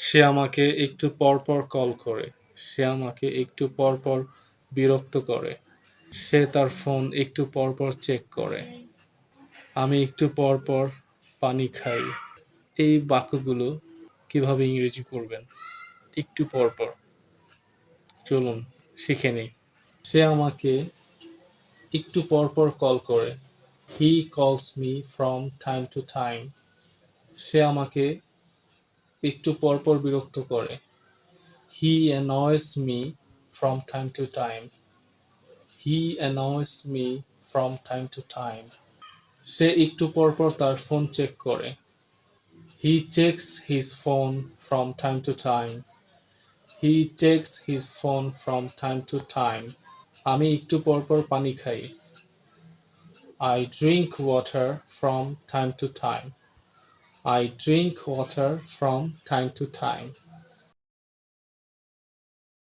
সে আমাকে একটু পরপর কল করে। সে আমাকে একটু পরপর বিরক্ত করে। সে তার ফোন একটু পরপর চেক করে। আমি একটু পরপর পানি খাই। এই বাক্যগুলো কিভাবে ইংরেজি করবেন? একটু পরপর। চলুন শিখে নেই। সে আমাকে একটু পরপর কল করে। He calls me from time to time. সে আমাকে একটু পরপর বিরক্ত করে। He annoys me from time to time. He annoys me from time to time. সে একটু পরপর তার ফোন চেক করে। He checks his phone from time to time. He checks his phone from time to time. আমি একটু পরপর পানি খাই। I drink water from time to time. I drink water from time to time.